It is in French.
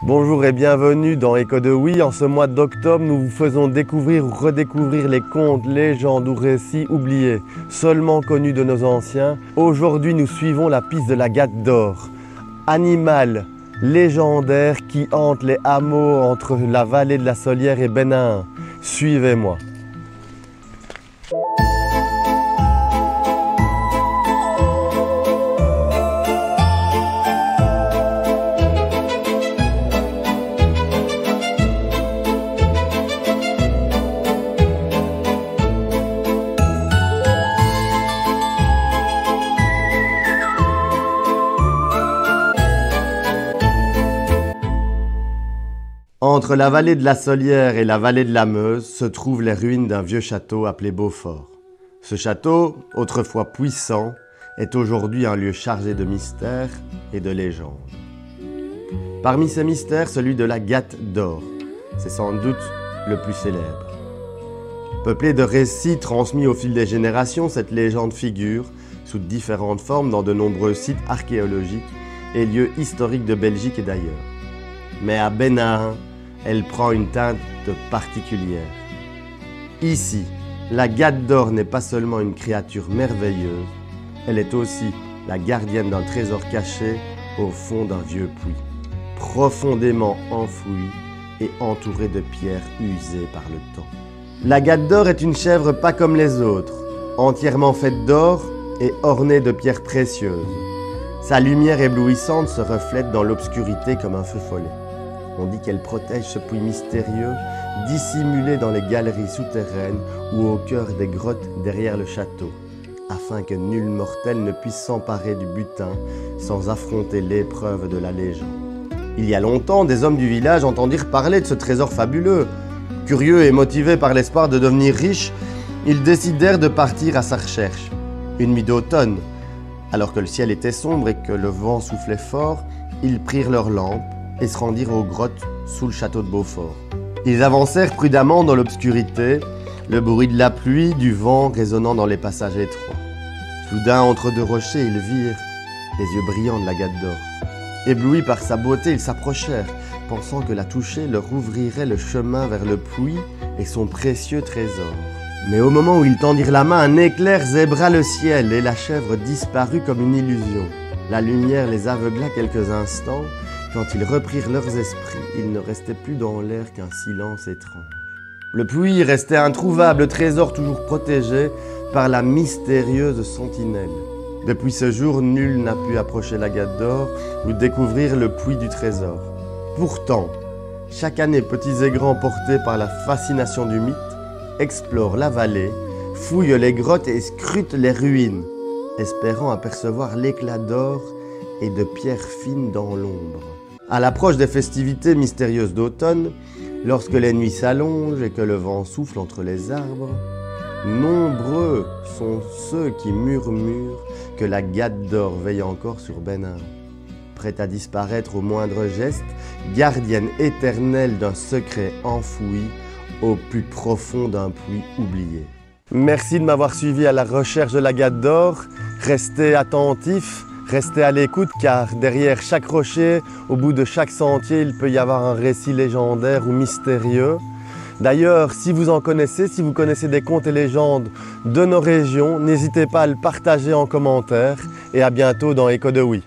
Bonjour et bienvenue dans Écho de Oui. En ce mois d'octobre, nous vous faisons découvrir ou redécouvrir les contes, légendes ou récits oubliés, seulement connus de nos anciens. Aujourd'hui, nous suivons la piste de la Gate d'Or, animal légendaire qui hante les hameaux entre la vallée de la Solière et Bénin. Suivez-moi. Entre la vallée de la Solière et la vallée de la Meuse se trouvent les ruines d'un vieux château appelé Beaufort. Ce château, autrefois puissant, est aujourd'hui un lieu chargé de mystères et de légendes. Parmi ces mystères, celui de la Gate d'Or, c'est sans doute le plus célèbre. Peuplée de récits transmis au fil des générations, cette légende figure sous différentes formes dans de nombreux sites archéologiques et lieux historiques de Belgique et d'ailleurs. Mais à Bénin, elle prend une teinte particulière. Ici, la Gate d'Or n'est pas seulement une créature merveilleuse, elle est aussi la gardienne d'un trésor caché au fond d'un vieux puits, profondément enfoui et entouré de pierres usées par le temps. La Gate d'Or est une chèvre pas comme les autres, entièrement faite d'or et ornée de pierres précieuses. Sa lumière éblouissante se reflète dans l'obscurité comme un feu follet. On dit qu'elle protège ce puits mystérieux, dissimulé dans les galeries souterraines ou au cœur des grottes derrière le château, afin que nul mortel ne puisse s'emparer du butin sans affronter l'épreuve de la légende. Il y a longtemps, des hommes du village entendirent parler de ce trésor fabuleux. Curieux et motivés par l'espoir de devenir riches, ils décidèrent de partir à sa recherche. Une nuit d'automne, alors que le ciel était sombre et que le vent soufflait fort, ils prirent leurs lampes et se rendirent aux grottes sous le château de Beaufort. Ils avancèrent prudemment dans l'obscurité, le bruit de la pluie, du vent résonnant dans les passages étroits. Soudain, entre deux rochers, ils virent les yeux brillants de la Gate d'Or. Éblouis par sa beauté, ils s'approchèrent, pensant que la toucher leur ouvrirait le chemin vers le puits et son précieux trésor. Mais au moment où ils tendirent la main, un éclair zébra le ciel et la chèvre disparut comme une illusion. La lumière les aveugla quelques instants. Quand ils reprirent leurs esprits, il ne restait plus dans l'air qu'un silence étrange. Le puits restait introuvable, le trésor toujours protégé par la mystérieuse sentinelle. Depuis ce jour, nul n'a pu approcher la Gate d'Or ou découvrir le puits du trésor. Pourtant, chaque année, petits et grands portés par la fascination du mythe, explorent la vallée, fouillent les grottes et scrutent les ruines, espérant apercevoir l'éclat d'or et de pierres fines dans l'ombre. À l'approche des festivités mystérieuses d'automne, lorsque les nuits s'allongent et que le vent souffle entre les arbres, nombreux sont ceux qui murmurent que la Gate d'Or veille encore sur Bénin, prête à disparaître au moindre geste, gardienne éternelle d'un secret enfoui au plus profond d'un puits oublié. Merci de m'avoir suivi à la recherche de la Gate d'Or. Restez attentifs. Restez à l'écoute car derrière chaque rocher, au bout de chaque sentier, il peut y avoir un récit légendaire ou mystérieux. D'ailleurs, si vous en connaissez, si vous connaissez des contes et légendes de nos régions, n'hésitez pas à le partager en commentaire et à bientôt dans Écho de Oui.